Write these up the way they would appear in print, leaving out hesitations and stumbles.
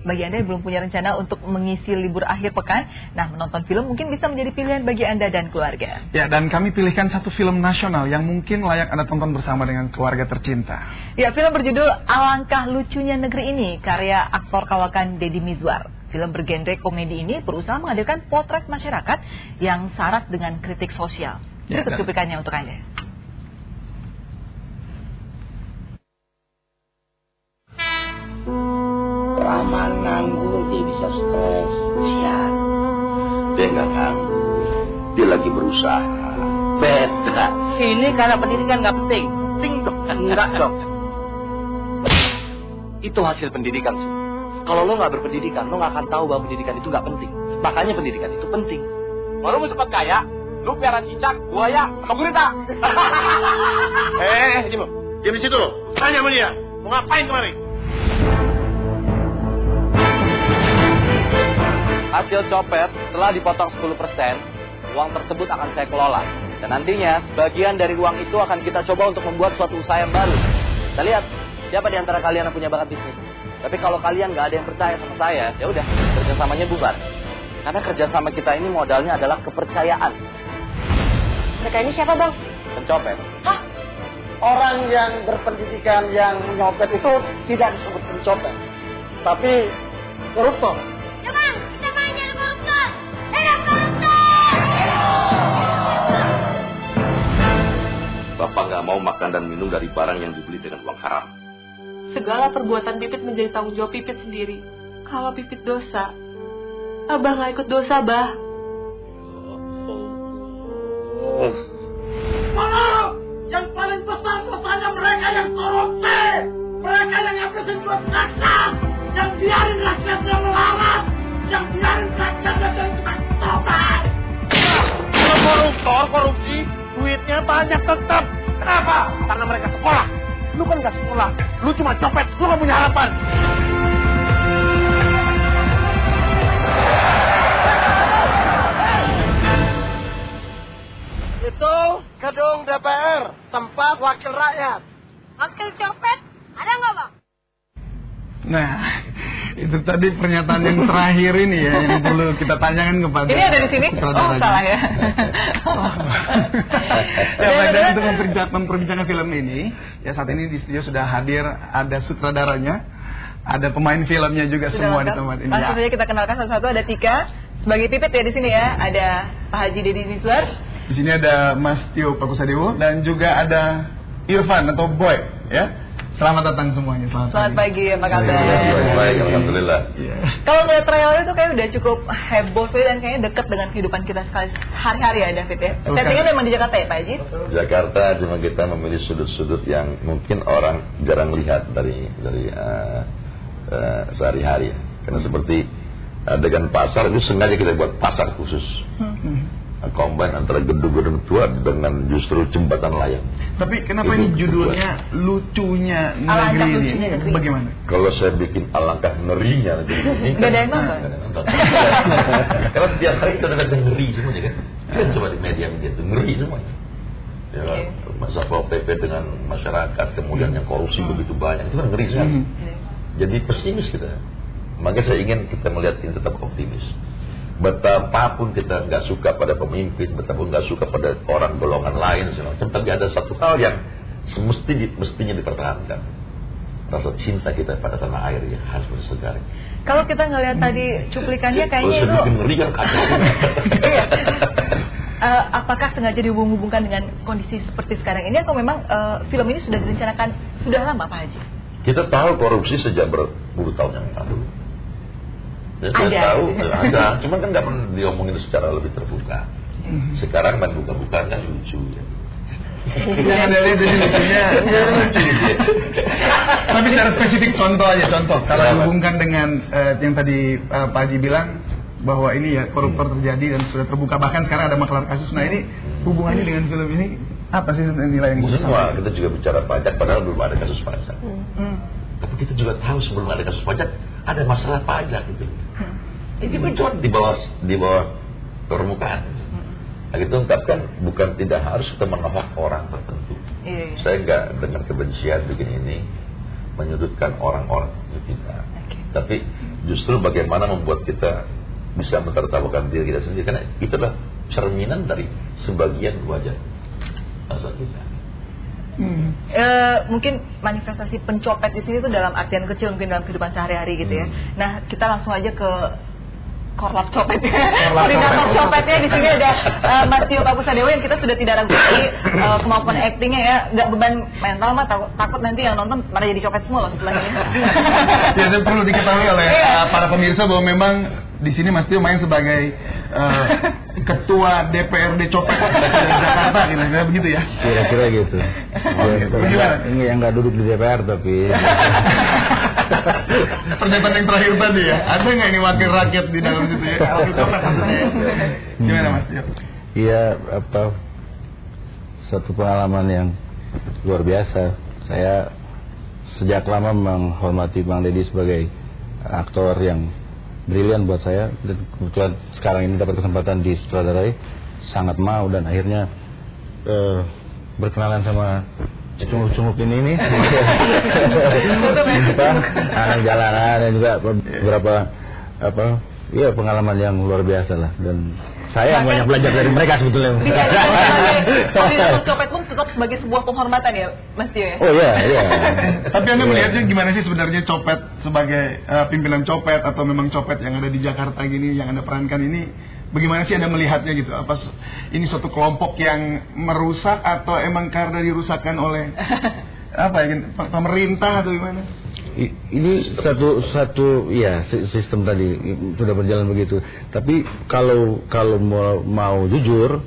bagi Anda yang belum punya rencana untuk mengisi libur akhir pekan, nah menonton film mungkin bisa menjadi pilihan bagi Anda dan keluarga. Ya, dan kami pilihkan satu film nasional yang mungkin layak Anda tonton bersama dengan keluarga tercinta. Ya, film berjudul Alangkah Lucunya Negeri Ini, karya aktor kawakan Deddy Mizwar. Film bergenre komedi ini berusaha menghadirkan potret masyarakat yang syarat dengan kritik sosial. Berikut cuplikannya untuk Anda. Ramah nganggur, dia bisa stres. Sian. Dia nggak nganggur, dia lagi berusaha. Beda. Ini karena pendidikan nggak penting. Penting dok. Enggak dok. Itu hasil pendidikan sih. Kalau lo nggak berpendidikan, lo nggak akan tahu bahwa pendidikan itu nggak penting. Makanya pendidikan itu penting. Kalau mau cepat kaya, lo piara cicak, buaya, atau gurita. Diam di situ lo. Tanya sama dia, mau ngapain kemari? Hasil copet setelah dipotong 10%, uang tersebut akan saya kelola. Dan nantinya sebagian dari uang itu akan kita coba untuk membuat suatu usaha yang baru. Kita lihat siapa di antara kalian yang punya bakat bisnis. Tapi kalau kalian nggak ada yang percaya sama saya, ya udah kerjasamanya bubar. Karena kerjasama kita ini modalnya adalah kepercayaan. Mereka ini siapa bang? Pencopet. Hah? Orang yang berpendidikan yang nyopet itu tidak disebut pencopet, tapi koruptor. Ya bang, kita main jadi koruptor. Hidup koruptor! Bapak nggak mau makan dan minum dari barang yang dibeli dengan uang haram. Segala perbuatan Pipit menjadi tanggung jawab Pipit sendiri. Kalau Pipit dosa, Abah nggak ikut dosa, Bah. Mana? Yang paling besar dosanya mereka yang korupsi, mereka yang ngabisin duit rakyat, yang biarin rakyatnya melarat, yang biarin rakyatnya jadi tukang tobat. Kalau koruptor korupsi, duitnya banyak tetap. Kenapa? Karena mereka sekolah. Lu kan gak sekolah, lu cuma copet, lu gak punya harapan. Itu gedung DPR, tempat wakil rakyat. Wakil copet, ada nggak bang? Nah, itu tadi pernyataan yang terakhir ini ya, yang perlu kita tanyakan kepada. Ini ada di sini? Oh, salah ya. Dan untuk memperbincangkan film ini, ya saat ini di studio sudah hadir, ada sutradaranya, ada pemain filmnya juga sudah semua lengkap di tempat ini. Langsung saja kita kenalkan satu-satu. Ada Tika sebagai Pipit ya di sini ya. Ada Pak Haji Deddy Mizwar. Di sini ada Mas Tio Pakusadewo dan juga ada Irfan atau Boy ya. Selamat datang semuanya. Selamat pagi, apa kabar? Baik, alhamdulillah. Kalau ngeliat trailer itu kayak udah cukup heboh dan kayaknya dekat dengan kehidupan kita sekali hari-hari ya David ya. Settingnya memang di Jakarta ya Pak Haji? Jakarta, cuma kita memilih sudut-sudut yang mungkin orang jarang lihat dari sehari-hari. Karena seperti adegan pasar itu sengaja kita buat pasar khusus. Combine antara gedung-gedung tua dengan justru jembatan layang. Tapi kenapa ini judulnya lucunya negeri ini? Bagaimana? Kalau saya bikin alangkah ngerinya negeri ini, gak ada yang nonton. Karena setiap hari kita dengar ngeri semuanya kan. Kan coba di media itu ngeri semuanya. Ya, masa PP dengan masyarakat, kemudian yang korupsi begitu banyak, itu kan ngeri sekali. Jadi pesimis kita. Maka saya ingin kita melihat ini tetap optimis. Betapapun kita nggak suka pada pemimpin, betapapun nggak suka pada orang golongan lain, tapi ada satu hal yang mestinya dipertahankan. Rasa cinta kita pada tanah air ya harus bersegari. Kalau kita ngelihat tadi cuplikannya kayaknya itu ngeri kan kacau. Apakah sengaja dihubung-hubungkan dengan kondisi seperti sekarang ini atau memang film ini sudah direncanakan sudah lama Pak Haji? Kita tahu korupsi sejak berpuluh tahun yang lalu. Ya, saya tahu ada, cuman kan nggak pernah diomongin secara lebih terbuka. Sekarang main buka-bukaan kan lucu ya. Yang ada lihat di lucunya lucu. Tapi secara spesifik contoh aja kalau dihubungkan dengan yang tadi Pak Haji bilang bahwa ini ya koruptor terjadi dan sudah terbuka, bahkan sekarang ada maklar kasus. Nah ini hubungannya dengan film ini apa sih nilai yang bisa? Semua kita juga bicara pajak padahal belum ada kasus pajak. Tapi kita juga tahu sebelum ada kasus pajak ada masalah pajak gitu. Itu cuma di bawah permukaan. Nah, kita ungkapkan bukan tidak harus kita menolak orang tertentu. Saya nggak dengan kebencian bikin ini menyudutkan orang-orang itu tidak. Tapi justru bagaimana membuat kita bisa mentertawakan diri kita sendiri, karena itu adalah cerminan dari sebagian wajah asal kita. Mungkin manifestasi pencopet di sini tuh dalam artian kecil, mungkin dalam kehidupan sehari-hari gitu ya. Nah, kita langsung aja ke korlap copet ya. Koordinator copetnya di sini ada Mas Tio Pakusadewo yang kita sudah tidak ragu lagi kemampuan aktingnya ya. Nggak beban mental mah, takut nanti yang nonton pada jadi copet semua loh setelahnya. Ya, itu perlu diketahui oleh para pemirsa bahwa memang di sini Mas Tio main sebagai ketua DPRD copet Jakarta, kira-kira begitu ya? Kira-kira gitu. Ini yang nggak duduk di DPR tapi. Perdebatan yang terakhir tadi ya, ada nggak ini wakil rakyat di dalam situ ya? Wakil copet maksudnya. Gimana Mas Tio? Iya, satu pengalaman yang luar biasa. Saya sejak lama menghormati Bang Deddy sebagai aktor yang brilian buat saya, dan kebetulan sekarang ini dapat kesempatan di sutradarai, sangat mau, dan akhirnya berkenalan sama cunguk-cunguk ini anak jalanan, dan juga beberapa pengalaman yang luar biasa lah, dan saya banyak belajar dari mereka sebetulnya. Koordinator copet pun tetap sebagai sebuah penghormatan ya, Mas Tio ya? Oh iya. Tapi Anda melihatnya gimana sih sebenarnya copet sebagai pimpinan copet, atau memang copet yang ada di Jakarta gini, yang Anda perankan ini, bagaimana sih Anda melihatnya gitu? Apa ini suatu kelompok yang merusak, atau emang karena dirusakkan oleh pemerintah atau gimana? Ini satu ya, sistem tadi sudah berjalan begitu. Tapi kalau mau jujur,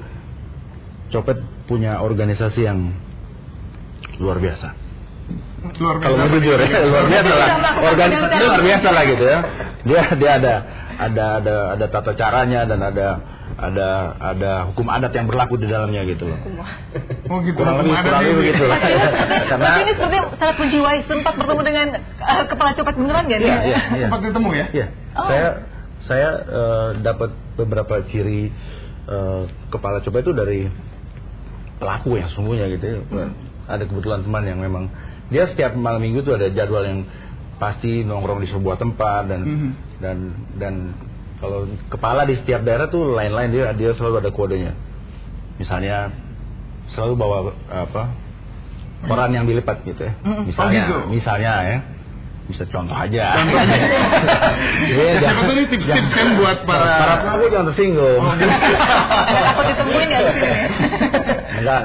copet punya organisasi yang luar biasa. Kalau mau jujur ya, luar biasa lah. Organisasi luar biasa lah gitu ya. Dia ada tata caranya, dan ada hukum adat yang berlaku di dalamnya gitu loh. Oh gitu. Kurang lebih begitu lah. Karena ini sepertinya sangat menjiwai. Sempat bertemu dengan kepala copet beneran nggak nih? Iya. Sempat ketemu ya? Iya. Saya dapat beberapa ciri kepala copet itu dari pelaku yang sungguhnya gitu. Ada kebetulan teman yang memang dia setiap malam minggu tuh ada jadwal yang pasti nongkrong di sebuah tempat, dan kalau kepala di setiap daerah tuh lain-lain, dia selalu ada kodenya. Misalnya selalu bawa koran yang dilipat gitu ya. Misalnya ya. Bisa contoh aja. Siapa tuh ini tips-tips kan buat para pelaku jangan tersinggung. Takut ditungguin ya di sini. Enggak,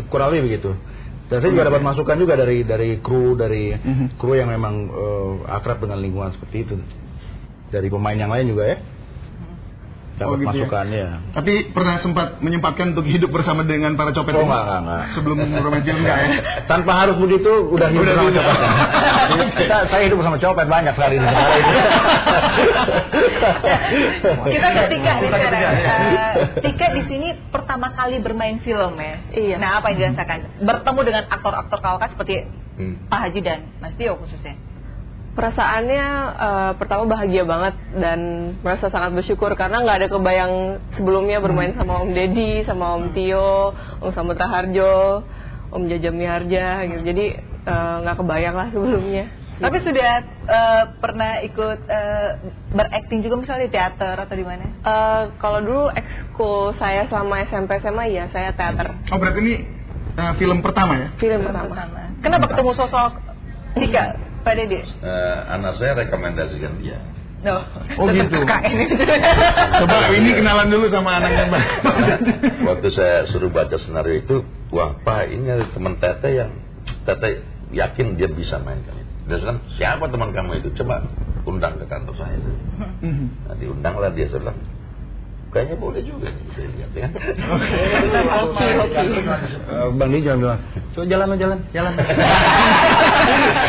kurang lebih begitu. Dan saya juga dapat masukan juga dari kru yang memang akrab dengan lingkungan seperti itu. Dari pemain yang lain juga ya, dapat gitu masukannya. Ya. Tapi pernah menyempatkan untuk hidup bersama dengan para copet? Oh enggak. Sebelum Romantil enggak ya? Tanpa harus begitu, udah hidup bersama copet. Saya hidup bersama copet banyak sekali di negara ini. Kita ketika nih sekarang. Tika di sini pertama kali bermain film ya. Iya. Nah, apa yang dirasakan? Bertemu dengan aktor-aktor kawakan seperti Pak Haji dan Mas Tio khususnya. Perasaannya pertama bahagia banget, dan merasa sangat bersyukur karena nggak ada kebayang sebelumnya bermain sama Om Deddy, sama Om Tio, Om Samudra Harjo, Om Jaja Miharja gitu. Jadi nggak kebayang lah sebelumnya. Tapi sudah pernah ikut berakting juga misalnya di teater atau di mana? Kalau dulu ekskul saya selama SMP SMA ya saya teater. Oh berarti ini film pertama ya? Film pertama. Kenapa ketemu sosok Tika, Pak Deddy? Anak saya rekomendasikan dia. Oh gitu. Coba ini kenalan dulu sama anaknya Mbak. Waktu saya suruh baca skenario itu, wah Pak, ini ada teman Tete yang Tete yakin dia bisa mainkan itu. Dia bilang, siapa teman kamu itu? Coba undang ke kantor saya. Nah, diundanglah dia, saya bilang, kayaknya boleh juga nih, saya lihat ya. Bang Deddy jangan bilang, coba jalan.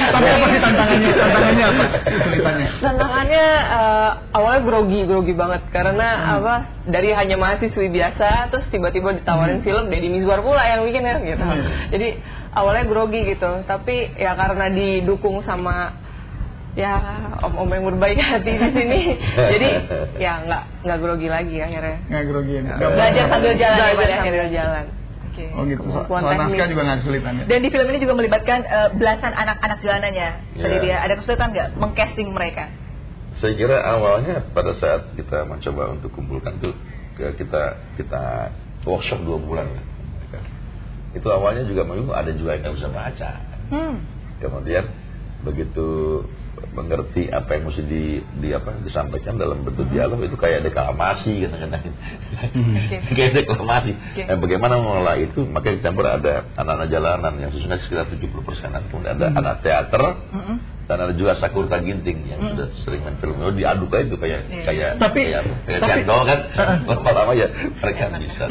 Tapi apa sih tantangannya apa? Kesulitannya? Tantangannya awalnya grogi banget karena dari hanya mahasiswi biasa terus tiba-tiba ditawarin film Deddy Mizwar pula yang bikin ya gitu. Jadi awalnya grogi gitu, tapi ya karena didukung sama ya om-om yang berbaik hati di sini, jadi ya nggak grogi lagi akhirnya. Nggak grogi. Belajar sambil jalan. Oke. Oh gitu. Kemampuan Soal teknis. naskah juga nggak kesulitan ya. Dan di film ini juga melibatkan belasan anak-anak jalanannya. Tadi Iya. dia ada kesulitan nggak mengcasting mereka? Saya kira awalnya pada saat kita mencoba untuk kumpulkan tuh kita workshop 2 bulan. Itu awalnya juga memang ada juga yang nggak bisa baca. Kemudian begitu mengerti apa yang mesti disampaikan dalam bentuk dialog, itu kayak deklamasi kadang-kadang. Kayak deklamasi. Dan bagaimana mengelola itu, makanya dicampur ada anak-anak jalanan yang sesungguhnya sekitar 70%, kemudian ada anak teater, dan ada juga Sakurta Ginting yang sudah sering main film. Diaduk aja itu kayak Tapi cendol kan, lama-lama ya mereka bisa.